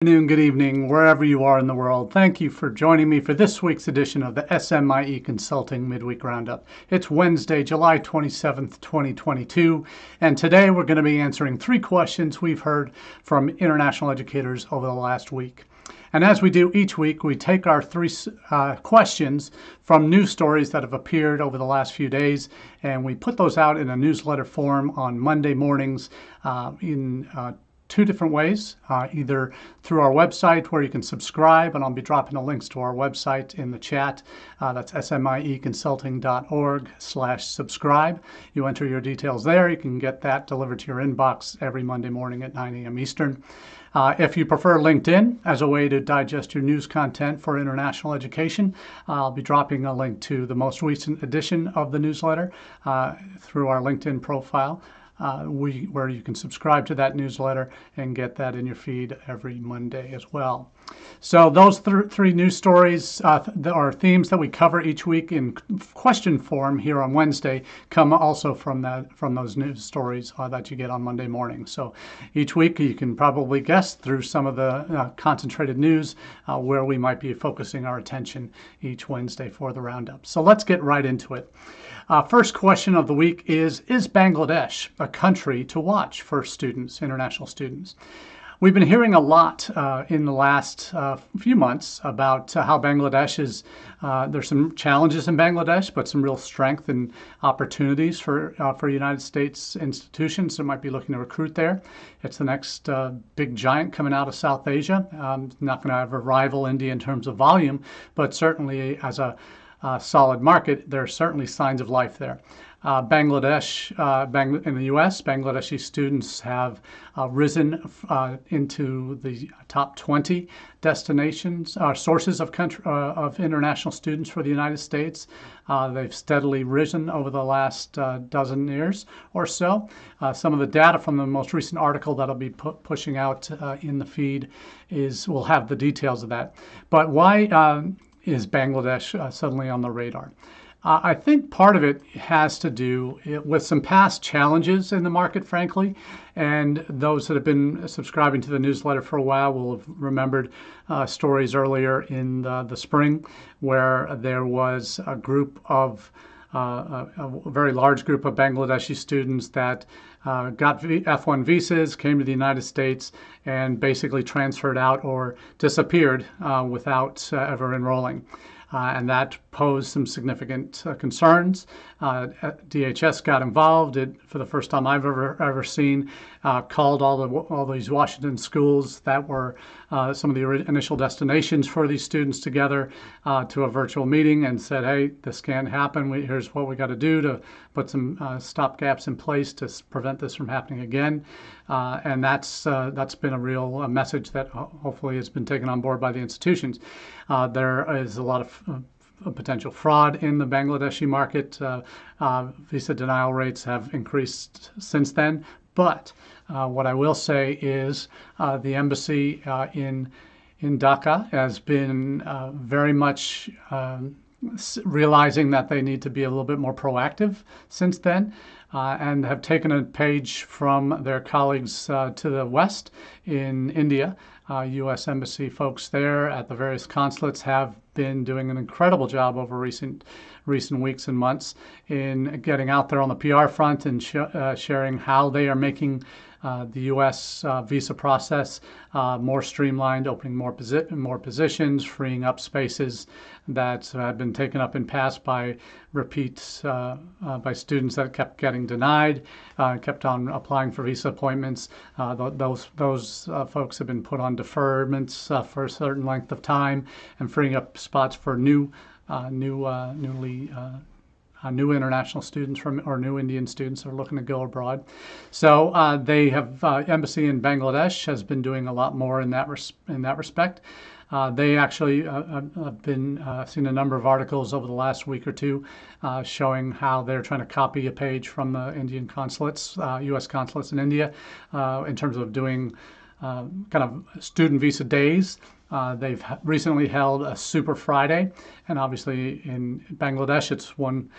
Afternoon, good evening, wherever you are in the world. Thank you for joining me for this week's edition of the SMIE Consulting Midweek Roundup. It's Wednesday, July 27th, 2022, and today we're going to be answering 3 questions we've heard from international educators over the last week. And as we do each week, we take our 3 questions from news stories that have appeared over the last few days, and we put those out in a newsletter form on Monday mornings in 2 different ways, either through our website where you can subscribe, and I'll be dropping the links to our website in the chat. That's smieconsulting.org/subscribe. You enter your details there. You can get that delivered to your inbox every Monday morning at 9 a.m. Eastern. If you prefer LinkedIn as a way to digest your news content for international education, I'll be dropping a link to the most recent edition of the newsletter through our LinkedIn profile. Where you can subscribe to that newsletter and get that in your feed every Monday as well. So those 3 news stories or themes that we cover each week in question form here on Wednesday come also from those news stories that you get on Monday morning. So each week you can probably guess through some of the concentrated news where we might be focusing our attention each Wednesday for the roundup. So let's get right into it. First question of the week is Bangladesh a country to watch for students, international students? We've been hearing a lot in the last few months about how Bangladesh is, there's some challenges in Bangladesh, but some real strength and opportunities for United States institutions that might be looking to recruit there. It's the next big giant coming out of South Asia. Not going to ever rival India in terms of volume, but certainly as a solid market, there are certainly signs of life there. Bangladesh, in the U.S., Bangladeshi students have risen into the top 20 destinations, sources of international students for the United States. They've steadily risen over the last dozen years or so. Some of the data from the most recent article that I'll be pushing out in the feed will have the details of that. But why is Bangladesh suddenly on the radar? I think part of it has to do with some past challenges in the market, frankly, and those that have been subscribing to the newsletter for a while will have remembered stories earlier in the spring where there was a very large group of Bangladeshi students that got F1 visas, came to the United States, and basically transferred out or disappeared without ever enrolling. And that posed some significant concerns. DHS got involved. For the first time I've ever seen, called all these Washington schools that were some of the initial destinations for these students together to a virtual meeting and said, "Hey, this can't happen. Here's what we got to do to put some stopgaps in place to prevent this from happening again." And that's been a real message that hopefully has been taken on board by the institutions. There is a lot of potential fraud in the Bangladeshi market. Visa denial rates have increased since then. But what I will say is the embassy in Dhaka has been very much realizing that they need to be a little bit more proactive since then. And have taken a page from their colleagues to the west in India. U.S. Embassy folks there at the various consulates have been doing an incredible job over recent weeks and months in getting out there on the PR front and sharing how they are making the U.S. visa process more streamlined, opening more positions, freeing up spaces that have been taken up in past by repeats by students that kept getting denied, kept on applying for visa appointments. Those folks have been put on deferments for a certain length of time and freeing up spots for new international students or new Indian students that are looking to go abroad. So they have embassy in Bangladesh has been doing a lot more in that respect. They actually have been seen a number of articles over the last week or two showing how they're trying to copy a page from the Indian consulates, U.S. consulates in India, in terms of doing kind of student visa days. They've recently held a Super Friday, and obviously in Bangladesh it's one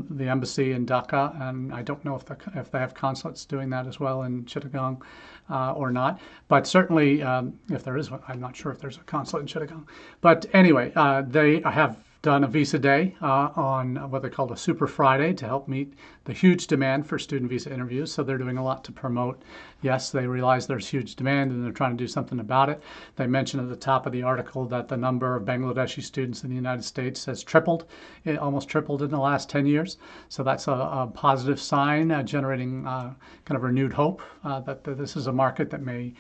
the embassy in Dhaka, and I don't know if they have consulates doing that as well in Chittagong or not. But certainly, if there is one, I'm not sure if there's a consulate in Chittagong. But anyway, they have done a visa day on what they call a Super Friday to help meet the huge demand for student visa interviews. So they're doing a lot to promote. Yes, they realize there's huge demand and they're trying to do something about it. They mentioned at the top of the article that the number of Bangladeshi students in the United States has tripled, almost tripled in the last 10 years. So that's a positive sign, generating kind of renewed hope that this is a market that may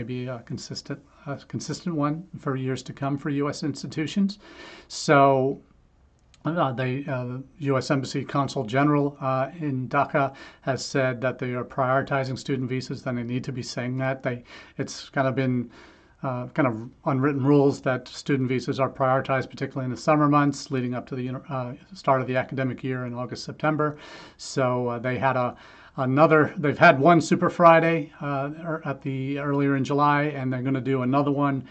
be a consistent one for years to come for U.S. institutions. So the U.S. Embassy Consul General in Dhaka has said that they are prioritizing student visas, and they need to be saying that. It's kind of been kind of unwritten rules that student visas are prioritized, particularly in the summer months leading up to the start of the academic year in August, September. So they've had one Super Friday earlier in July, and they're going to do another one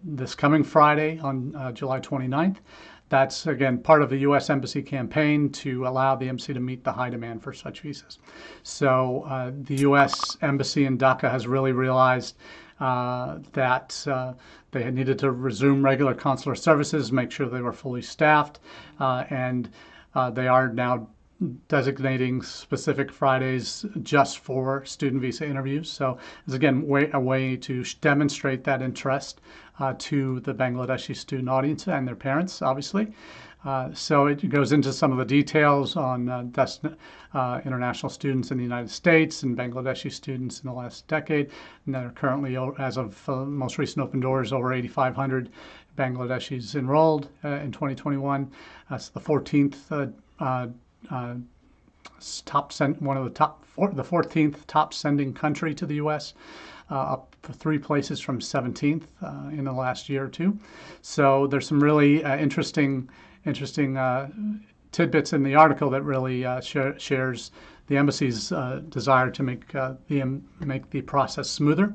this coming Friday on July 29th. That's, again, part of the U.S. Embassy campaign to allow the embassy to meet the high demand for such visas. So the U.S. Embassy in Dhaka has really realized that they had needed to resume regular consular services, make sure they were fully staffed, and they are now designating specific Fridays just for student visa interviews. So it's, again, a way to demonstrate that interest to the Bangladeshi student audience and their parents, obviously. So it goes into some of the details on international students in the United States and Bangladeshi students in the last decade. And there are currently, as of most recent Open Doors, over 8,500 Bangladeshis enrolled in 2021. That's the 14th the 14th top sending country to the U.S., up 3 places from 17th in the last year or two. So there's some really interesting tidbits in the article that really shares the embassy's desire to make the process smoother.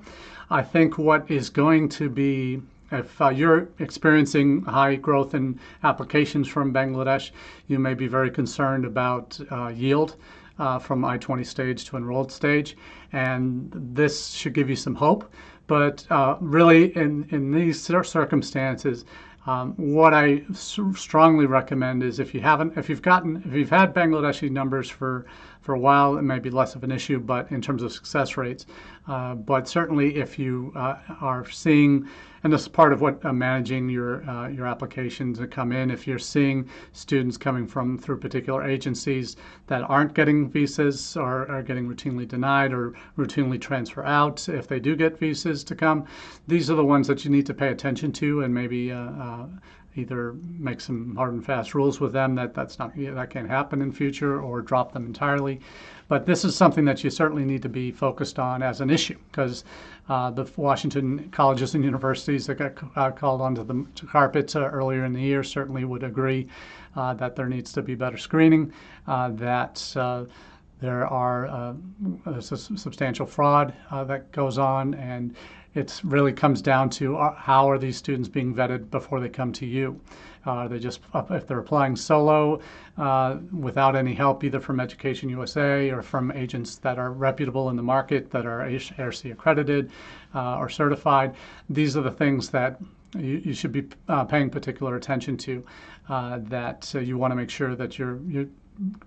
I think what is going to be, if you're experiencing high growth in applications from Bangladesh, you may be very concerned about yield from I-20 stage to enrolled stage, and this should give you some hope. But really, in these circumstances, what I strongly recommend is if you've had Bangladeshi numbers for a while, it may be less of an issue, but in terms of success rates. But certainly, if you are seeing, and this is part of what managing your applications that come in, if you're seeing students coming through particular agencies that aren't getting visas or are getting routinely denied or routinely transfer out, if they do get visas to come, these are the ones that you need to pay attention to, and maybe either make some hard and fast rules with them that can't happen in future, or drop them entirely. But this is something that you certainly need to be focused on as an issue, because the Washington colleges and universities that got called onto the carpet earlier in the year certainly would agree that there needs to be better screening, that there's a substantial fraud that goes on, and it really comes down to how are these students being vetted before they come to you. They just, if they're applying solo without any help either from Education USA or from agents that are reputable in the market, that are ARC accredited or certified, these are the things that you should be paying particular attention to, that you want to make sure that you're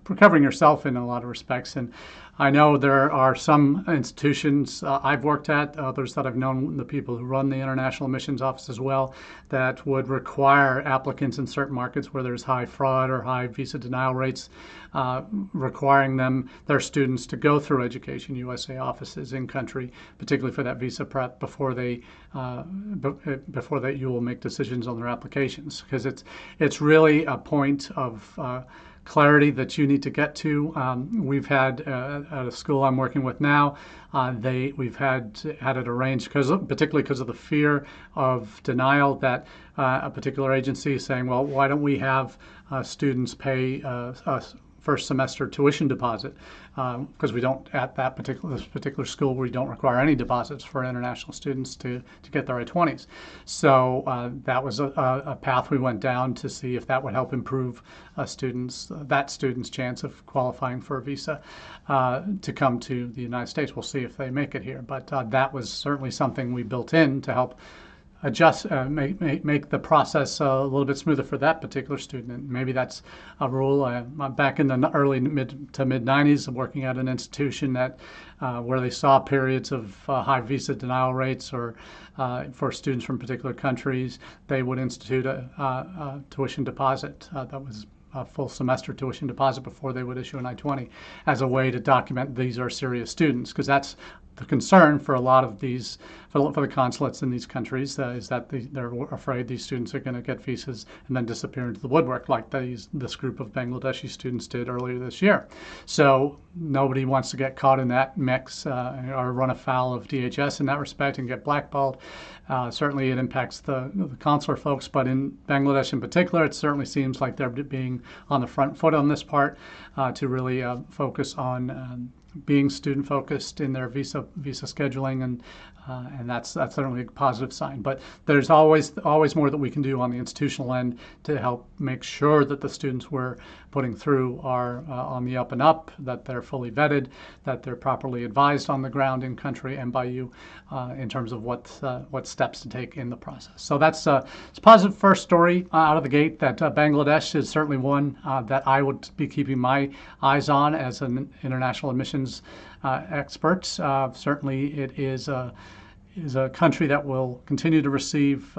recovering yourself in a lot of respects. And I know there are some institutions I've worked at, others that I've known, the people who run the International Admissions Office as well, that would require applicants in certain markets where there's high fraud or high visa denial rates, requiring their students to go through Education USA offices in country, particularly for that visa prep, before you will make decisions on their applications, because it's really a point of clarity that you need to get to. We've had at a school I'm working with now, we've had it arranged, particularly because of the fear of denial, that a particular agency is saying, well, why don't we have students pay first semester tuition deposit, because we don't, at this particular school, we don't require any deposits for international students to get their I-20s. So that was a path we went down to see if that would help improve that student's chance of qualifying for a visa to come to the United States. We'll see if they make it here, but that was certainly something we built in to help adjust, make the process a little bit smoother for that particular student. And maybe that's a rule. Back in the early to mid 90s, working at an institution that where they saw periods of high visa denial rates, or for students from particular countries, they would institute a tuition deposit that was a full semester tuition deposit before they would issue an I-20, as a way to document these are serious students, because that's the concern for a lot of these, for the consulates in these countries, is that they're afraid these students are going to get visas and then disappear into the woodwork, like this group of Bangladeshi students did earlier this year. So nobody wants to get caught in that mix or run afoul of DHS in that respect and get blackballed. Certainly it impacts the consular folks, but in Bangladesh in particular, it certainly seems like they're being on the front foot on this part to really focus on being student focused in their visa scheduling, and that's certainly a positive sign. But there's always more that we can do on the institutional end to help make sure that the students we're putting through are on the up and up, that they're fully vetted, that they're properly advised on the ground in country and by you in terms of what steps to take in the process. So it's a positive first story out of the gate. That Bangladesh is certainly one that I would be keeping my eyes on as an international admissions expert. Certainly it is a country that will continue to receive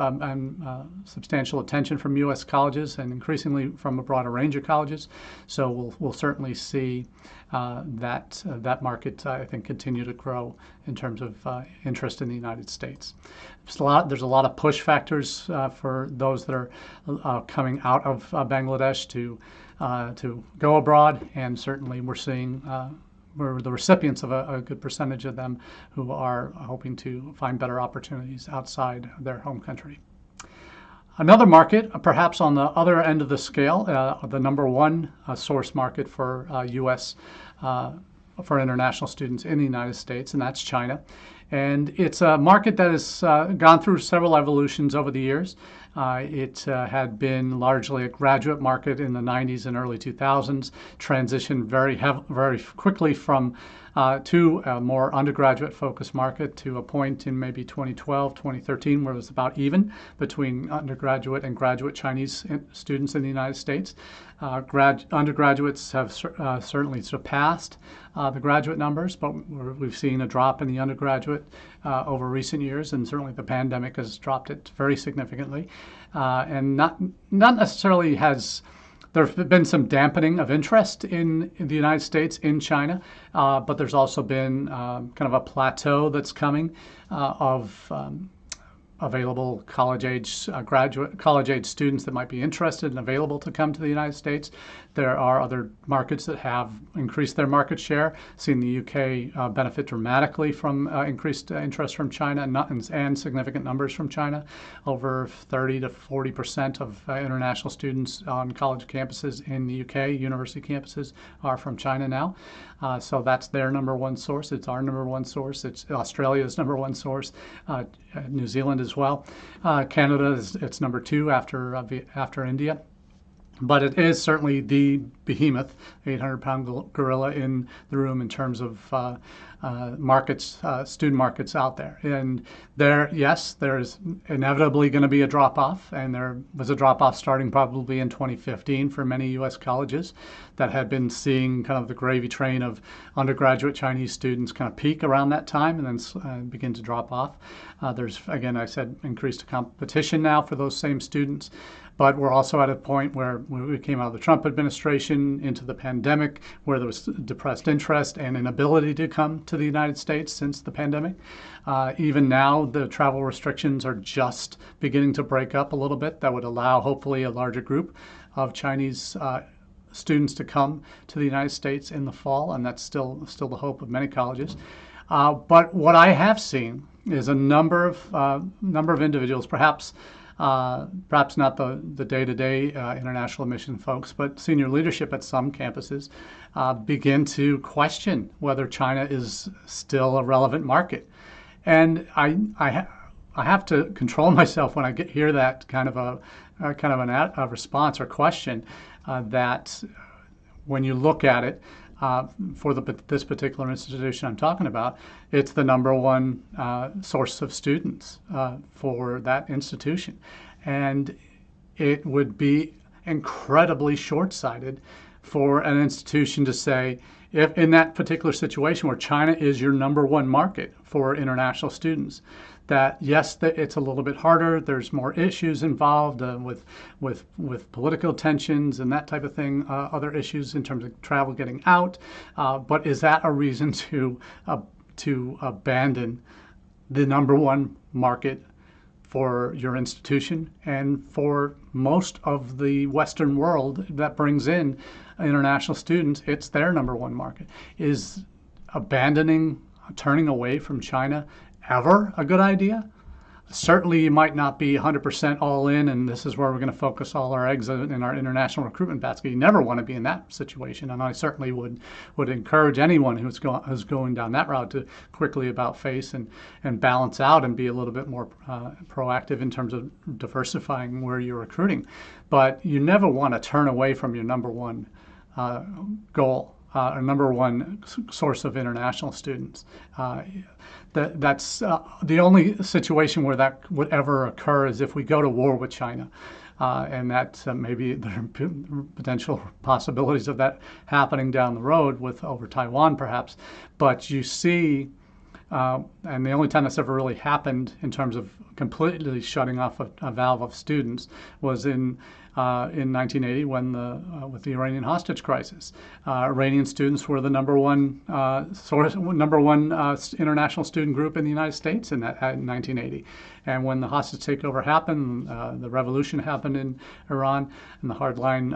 substantial attention from U.S. colleges and increasingly from a broader range of colleges. So we'll certainly see that market, I think, continue to grow in terms of interest in the United States. There's a lot of push factors for those that are coming out of Bangladesh to go abroad, and certainly we're seeing we're the recipients of a good percentage of them who are hoping to find better opportunities outside their home country. Another market, perhaps on the other end of the scale, the number one source market for U.S. For international students in the United States, and that's China. And it's a market that has gone through several evolutions over the years. It had been largely a graduate market in the 90s and early 2000s, transitioned very quickly from to a more undergraduate-focused market to a point in maybe 2012, 2013, where it was about even between undergraduate and graduate Chinese students in the United States. Undergraduates have certainly surpassed the graduate numbers, but we've seen a drop in the undergraduate over recent years, and certainly the pandemic has dropped it very significantly. And not necessarily has there have been some dampening of interest in the United States in China, but there's also been kind of a plateau that's coming of available college-age students that might be interested and available to come to the United States. There are other markets that have increased their market share, seen the UK benefit dramatically from increased interest from China and significant numbers from China. Over 30 to 40% of international students on college campuses in the UK, university campuses, are from China now. So that's their number one source. It's our number one source. It's Australia's number one source. New Zealand as well. Canada it's number two after India. But it is certainly the behemoth, 800-pound gorilla in the room in terms of markets, student markets out there. And there's inevitably going to be a drop-off, and there was a drop-off starting probably in 2015 for many U.S. colleges that had been seeing kind of the gravy train of undergraduate Chinese students kind of peak around that time and then begin to drop off. There's, again, I said, increased competition now for those same students. But we're also at a point where we came out of the Trump administration into the pandemic, where there was depressed interest and inability to come to the United States since the pandemic. Even now, the travel restrictions are just beginning to break up a little bit. That would allow, hopefully, a larger group of Chinese students to come to the United States in the fall, and that's still the hope of many colleges. But what I have seen is a number of individuals, perhaps perhaps not the day-to-day international admission folks, but senior leadership at some campuses begin to question whether China is still a relevant market. And I have to control myself when I hear that kind of a response or question that when you look at it, for this particular institution I'm talking about, it's the number one source of students for that institution. And it would be incredibly short-sighted for an institution to say, if in that particular situation where China is your number one market for international students, that yes, it's a little bit harder. There's more issues involved with political tensions and that type of thing, other issues in terms of travel getting out. But is that a reason to abandon the number one market for your institution and for most of the Western world that brings in international students? It's their number one market. Is turning away from China ever a good idea? Certainly you might not be 100% all in, and this is where we're going to focus all our eggs in our international recruitment basket. You never want to be in that situation, and I certainly would encourage anyone who's going down that route to quickly about face and balance out and be a little bit more proactive in terms of diversifying where you're recruiting. But you never want to turn away from your number one goal, or number one source of international students. That's the only situation where that would ever occur is if we go to war with China. And that maybe there are potential possibilities of that happening down the road over Taiwan perhaps. But you see, and the only time that's ever really happened in terms of completely shutting off a valve of students was in 1980 when with the Iranian hostage crisis. Iranian students were the number one international student group in the United States in 1980. And when the hostage takeover happened, the revolution happened in Iran, and the hardline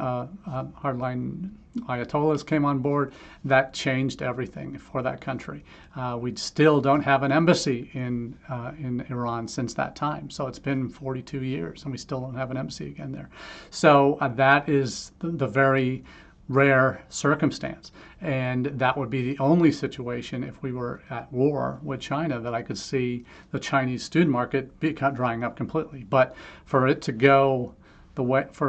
Ayatollahs came on board, that changed everything for that country. We still don't have an embassy in Iran since that time. So it's been 42 years, and we still don't have an embassy again there. So that is the very rare circumstance. And that would be the only situation if we were at war with China that I could see the Chinese student market drying up completely. But for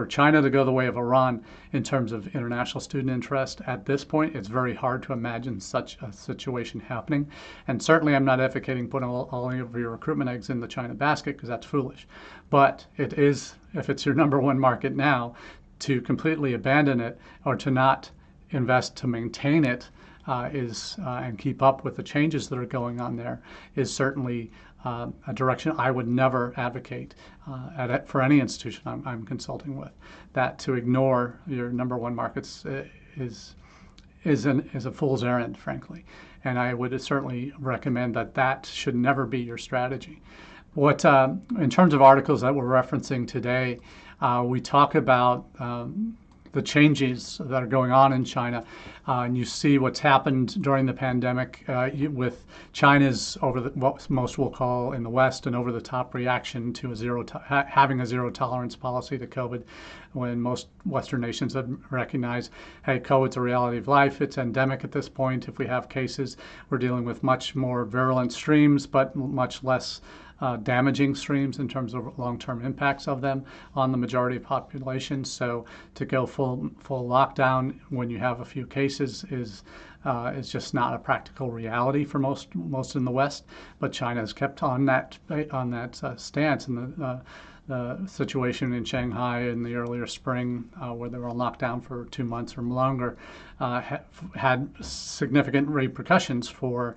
China to go the way of Iran in terms of international student interest at this point, it's very hard to imagine such a situation happening. And certainly I'm not advocating putting all of your recruitment eggs in the China basket, because that's foolish. But it is, if it's your number one market now, to completely abandon it or to not invest to maintain it and keep up with the changes that are going on there is certainly a direction I would never advocate for any institution I'm consulting with. That to ignore your number one markets is a fool's errand, frankly. And I would certainly recommend that should never be your strategy. What in terms of articles that we're referencing today, we talk about the changes that are going on in China, and you see what's happened during the pandemic with China's what most will call in the West an over-the-top reaction to having a zero tolerance policy to COVID, when most Western nations have recognized, hey, COVID's a reality of life. It's endemic at this point. If we have cases, we're dealing with much more virulent streams, but much less damaging streams in terms of long-term impacts of them on the majority of population. So to go full lockdown when you have a few cases is just not a practical reality for most in the West. But China has kept on that stance, and the situation in Shanghai in the earlier spring, where they were on lockdown for 2 months or longer, had significant repercussions for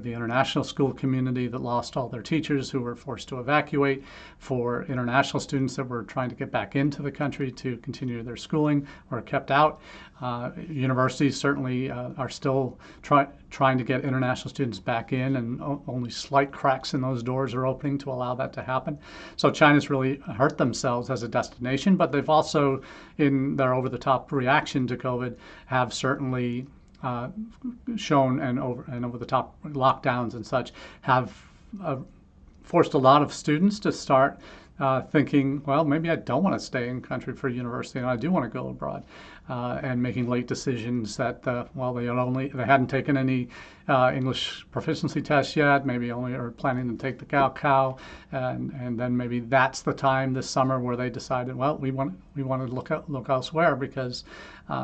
the international school community that lost all their teachers, who were forced to evacuate, for international students that were trying to get back into the country to continue their schooling or kept out. Universities certainly are still trying to get international students back in, and only slight cracks in those doors are opening to allow that to happen. So China's really hurt themselves as a destination, but they've also, in their over-the-top reaction to COVID, have certainly shown, and over-the-top lockdowns and such have forced a lot of students to start thinking, well, maybe I don't want to stay in country for university and I do want to go abroad, and making late decisions that, well, they hadn't taken any English proficiency tests yet, maybe only are planning to take the Gaokao, and then maybe that's the time this summer where they decided, well, we want to look elsewhere because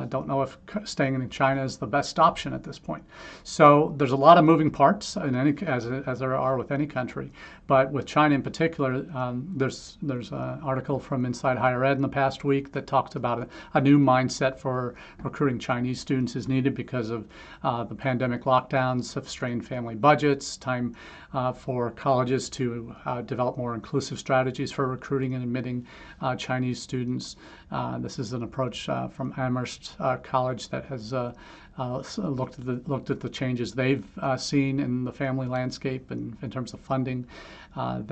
don't know if staying in China is the best option at this point. So there's a lot of moving parts in as there are with any country, but with China in particular, there's an article from Inside Higher Ed in the past week that talks about a new mindset for recruiting Chinese students is needed because of the pandemic lockdowns have strained family budgets, time for colleges to develop more inclusive strategies for recruiting and admitting Chinese students. This is an approach from Amherst College that has looked at the changes they've seen in the family landscape and in terms of funding. One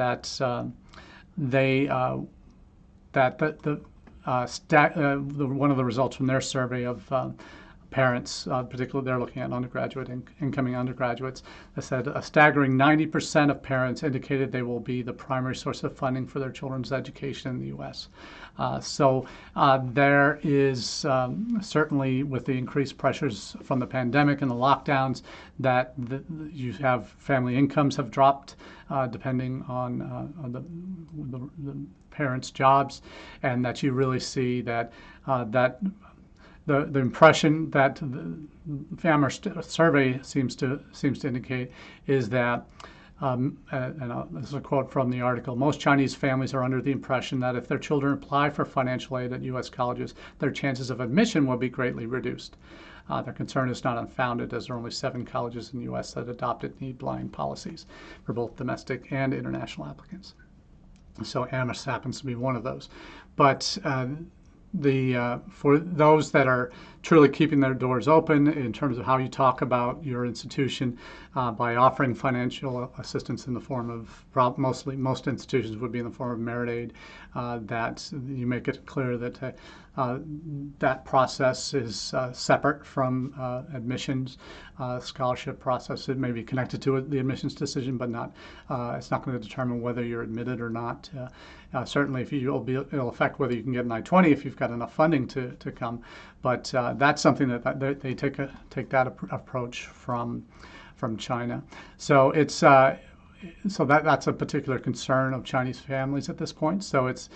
of the results from their survey of parents, particularly they're looking at incoming undergraduates, they said a staggering 90% of parents indicated they will be the primary source of funding for their children's education in the U.S. So there is certainly, with the increased pressures from the pandemic and the lockdowns, that you have family incomes have dropped depending on the parents' jobs, and that you really see that the impression that the Amherst survey seems to indicate is that, this is a quote from the article, most Chinese families are under the impression that if their children apply for financial aid at U.S. colleges, their chances of admission will be greatly reduced. Their concern is not unfounded, as there are only 7 colleges in the U.S. that adopted need-blind policies for both domestic and international applicants. So Amherst happens to be one of those. But for those that are truly keeping their doors open in terms of how you talk about your institution, by offering financial assistance in the form of most institutions would be in the form of merit aid, that you make it clear that that process is separate from admissions. Scholarship process, it may be connected to the admissions decision, but it's not going to determine whether you're admitted or not. Certainly, it'll affect whether you can get an I-20 if you've got enough funding to come. But that's something that they take that approach from China. So it's that's a particular concern of Chinese families at this point. So it's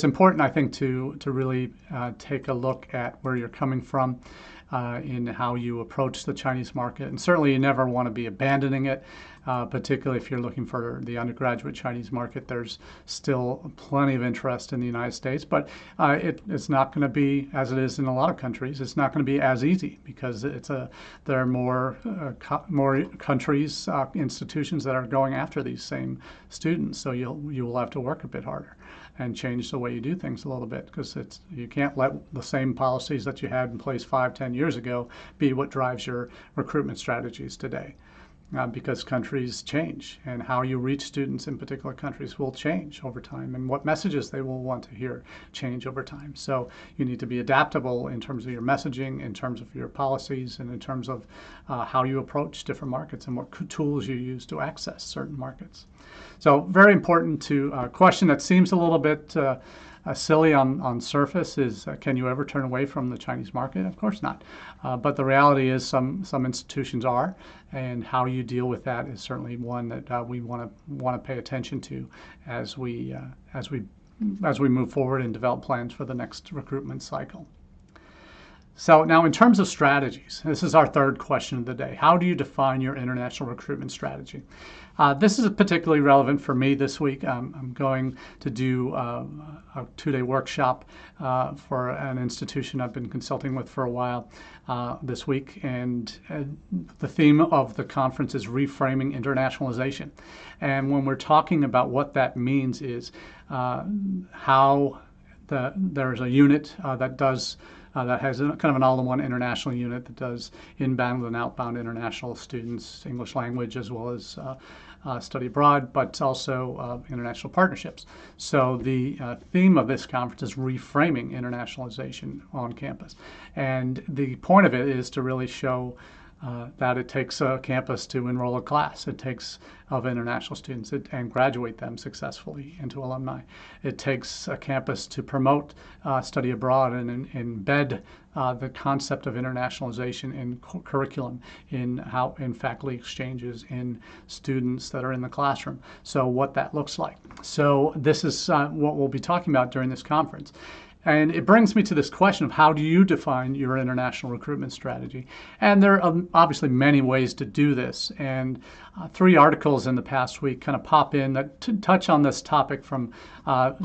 important, I think, to really take a look at where you're coming from in how you approach the Chinese market. And certainly you never want to be abandoning it, particularly if you're looking for the undergraduate Chinese market. There's still plenty of interest in the United States, but it's not going to be, as it is in a lot of countries, it's not going to be as easy because there are more countries, institutions that are going after these same students. So you will have to work a bit harder and change the way you do things a little bit, because you can't let the same policies that you had in place 5-10 years ago be what drives your recruitment strategies today. Because countries change, and how you reach students in particular countries will change over time, and what messages they will want to hear change over time. So you need to be adaptable in terms of your messaging, in terms of your policies, and in terms of how you approach different markets and what tools you use to access certain markets. So very important to a question that seems a little bit silly on surface is, can you ever turn away from the Chinese market? Of course not. But the reality is some institutions are, and how you deal with that is certainly one that we want to pay attention to as we move forward and develop plans for the next recruitment cycle. So now, in terms of strategies, this is our third question of the day. How do you define your international recruitment strategy? This is particularly relevant for me this week. I'm going to do a 2-day workshop for an institution I've been consulting with for a while this week, and the theme of the conference is reframing internationalization. And when we're talking about what that means is how there's a unit that has kind of an all-in-one international unit that does inbound and outbound international students, English language, as well as study abroad, but also international partnerships. So the theme of this conference is reframing internationalization on campus. And the point of it is to really show that it takes a campus to enroll a class. It takes of international students and graduate them successfully into alumni. It takes a campus to promote study abroad and embed the concept of internationalization in curriculum, in faculty exchanges, in students that are in the classroom. So what that looks like. So this is what we'll be talking about during this conference. And it brings me to this question of how do you define your international recruitment strategy? And there are obviously many ways to do this. And 3 articles in the past week kind of pop in that touch on this topic from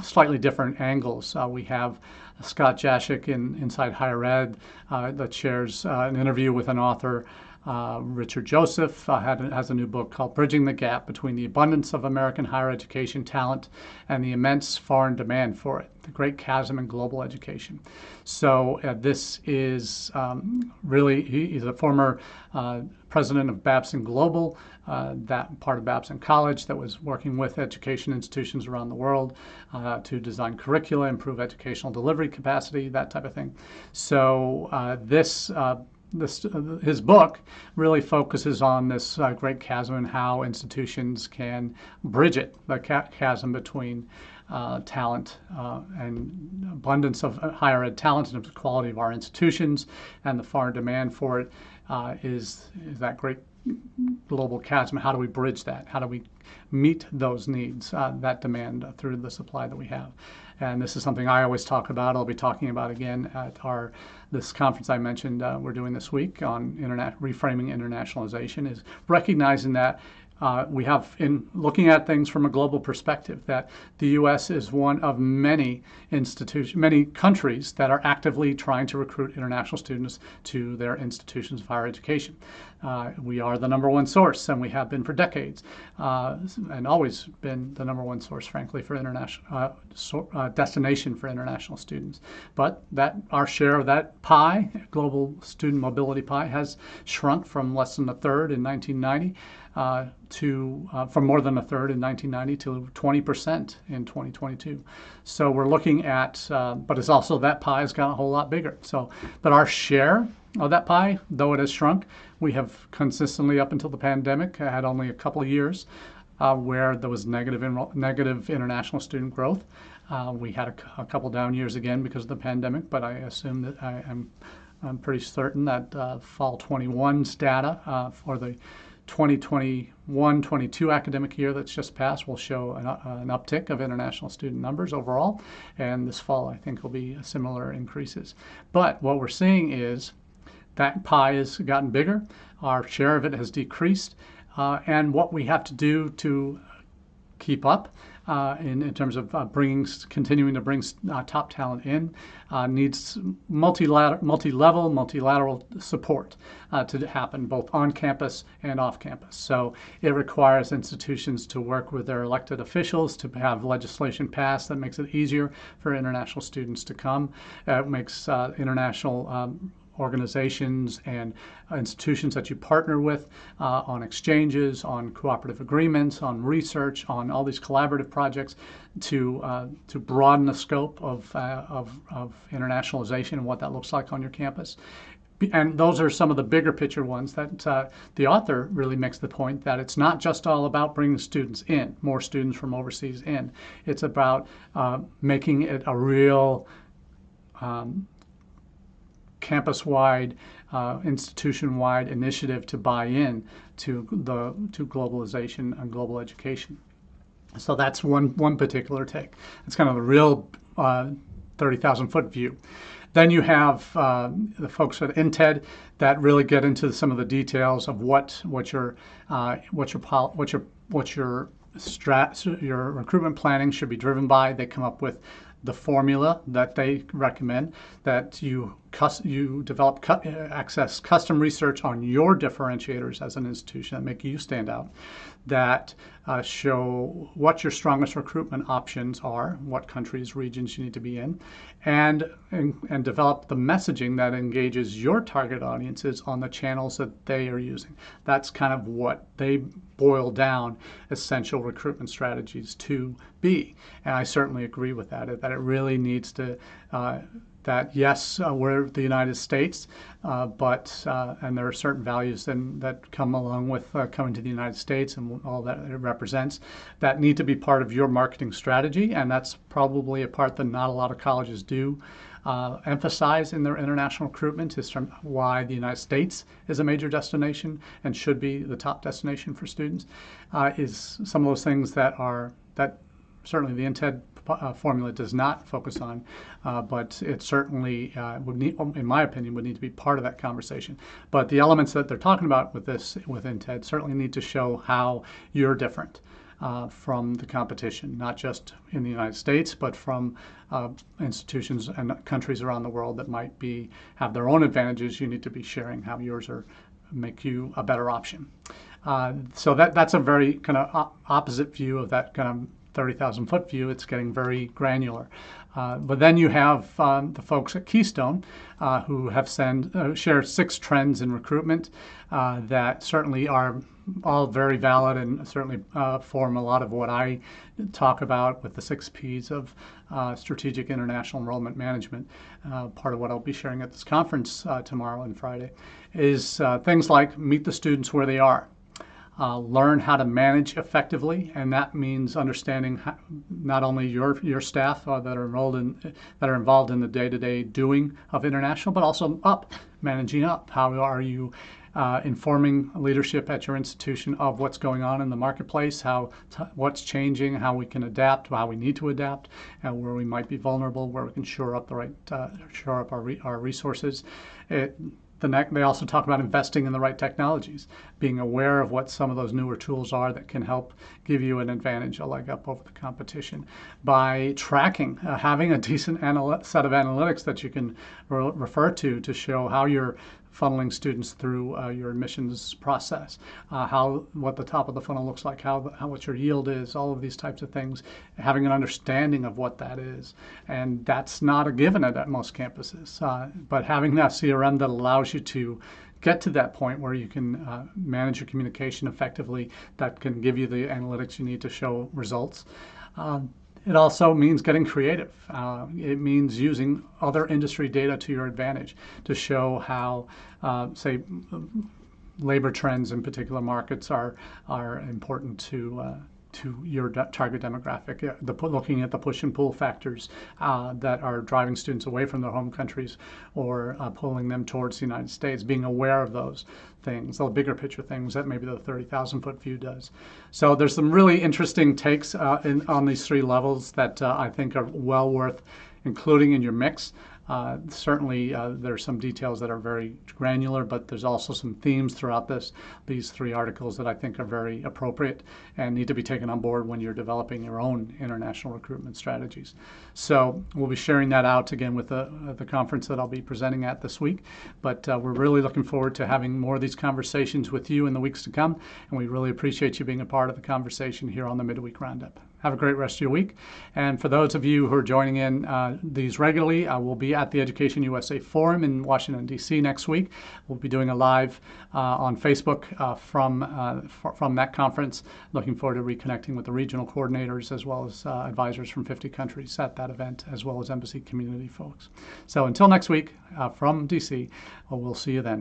slightly different angles. We have Scott Jashik Inside Higher Ed that shares an interview with an author. Richard Joseph has a new book called Bridging the Gap Between the Abundance of American Higher Education Talent and the Immense Foreign Demand for It, The Great Chasm in Global Education. So this is really, he's a former president of Babson Global, that part of Babson College that was working with education institutions around the world to design curricula, improve educational delivery capacity, that type of thing. So his book really focuses on this great chasm and how institutions can bridge it, the chasm between talent and abundance of higher ed talent and the quality of our institutions, and the foreign demand for it is that great global chasm. How do we bridge that? How do we meet those needs, that demand through the supply that we have? And this is something I always talk about. I'll be talking about again at this conference I mentioned we're doing this week on reframing internationalization, is recognizing that we have, in looking at things from a global perspective, that the U.S. is one of many countries that are actively trying to recruit international students to their institutions of higher education. We are the #1 source, and we have been for decades, and always been the #1 source, frankly, for international destination for international students. But that our share of that pie, global student mobility pie, has shrunk from less than a third in 1990 from more than a third in 1990 to 20% in 2022. So we're looking at, but it's also that pie has gotten a whole lot bigger. So, but our share of that pie, though it has shrunk, we have consistently, up until the pandemic, had only a couple of years where there was negative international student growth. We had a couple down years again because of the pandemic, but I assume that I'm pretty certain that fall 21's data for the 2021-22 academic year that's just passed will show an uptick of international student numbers overall, and this fall I think will be similar increases. But what we're seeing is that pie has gotten bigger, our share of it has decreased, and what we have to do to keep up in terms of continuing to bring top talent in needs multilateral support to happen both on campus and off campus. So it requires institutions to work with their elected officials to have legislation passed that makes it easier for international students to come. It makes international organizations and institutions that you partner with on exchanges, on cooperative agreements, on research, on all these collaborative projects to broaden the scope of internationalization and what that looks like on your campus. And those are some of the bigger picture ones that the author really makes the point that it's not just all about bringing students in, more students from overseas in. It's about making it a real campus-wide, institution-wide initiative to buy in to globalization and global education. So that's one particular take. It's kind of a real 30,000-foot view. Then you have the folks at INTED that really get into some of the details of what your recruitment planning should be driven by. They come up with the formula that they recommend, that you develop access custom research on your differentiators as an institution that make you stand out, that show what your strongest recruitment options are, what countries, regions you need to be in, and develop the messaging that engages your target audiences on the channels that they are using. That's kind of what they boil down essential recruitment strategies to be. And I certainly agree with that, that it really needs to that yes, we're the United States, but and there are certain values that come along with coming to the United States and all that it represents that need to be part of your marketing strategy, and that's probably a part that not a lot of colleges do emphasize in their international recruitment, is from why the United States is a major destination and should be the top destination for students, is some of those things that certainly the INTED formula does not focus on, but it certainly would need, in my opinion, would need to be part of that conversation. But the elements that they're talking about with INTED certainly need to show how you're different from the competition, not just in the United States, but from institutions and countries around the world that might have their own advantages. You need to be sharing how yours make you a better option. So that's a very kind of opposite view of that kind of 30,000-foot view. It's getting very granular. But then you have the folks at Keystone who have shared 6 trends in recruitment that certainly are all very valid and certainly form a lot of what I talk about with the 6 Ps of strategic international enrollment management. Part of what I'll be sharing at this conference tomorrow and Friday is things like meet the students where they are. Learn how to manage effectively, and that means understanding not only your staff that are involved in the day-to-day doing of international, but also managing up. How are you informing leadership at your institution of what's going on in the marketplace, what's changing, how we can adapt, how we need to adapt, and where we might be vulnerable, where we can shore up our resources. They also talk about investing in the right technologies, being aware of what some of those newer tools are that can help give you an advantage, a leg up over the competition, by tracking, having a decent set of analytics that you can refer to show how you're funneling students through your admissions process, what the top of the funnel looks like, what your yield is, all of these types of things, having an understanding of what that is. And that's not a given at most campuses, but having that CRM that allows you to get to that point where you can manage your communication effectively, that can give you the analytics you need to show results. It also means getting creative. It means using other industry data to your advantage to show how, say, labor trends in particular markets are important to your target demographic. Looking at the push and pull factors that are driving students away from their home countries or pulling them towards the United States, being aware of those things, the bigger picture things that maybe the 30,000-foot view does. So there's some really interesting takes on these 3 levels that I think are well worth including in your mix. Certainly, there's some details that are very granular, but there's also some themes throughout these 3 articles that I think are very appropriate and need to be taken on board when you're developing your own international recruitment strategies. So we'll be sharing that out again with the conference that I'll be presenting at this week. But we're really looking forward to having more of these conversations with you in the weeks to come, and we really appreciate you being a part of the conversation here on the Midweek Roundup. Have a great rest of your week. And for those of you who are joining in these regularly, we'll be at the Education USA Forum in Washington, D.C. next week. We'll be doing a live on Facebook from that conference. Looking forward to reconnecting with the regional coordinators as well as advisors from 50 countries at that event, as well as embassy community folks. So until next week from D.C., we'll see you then.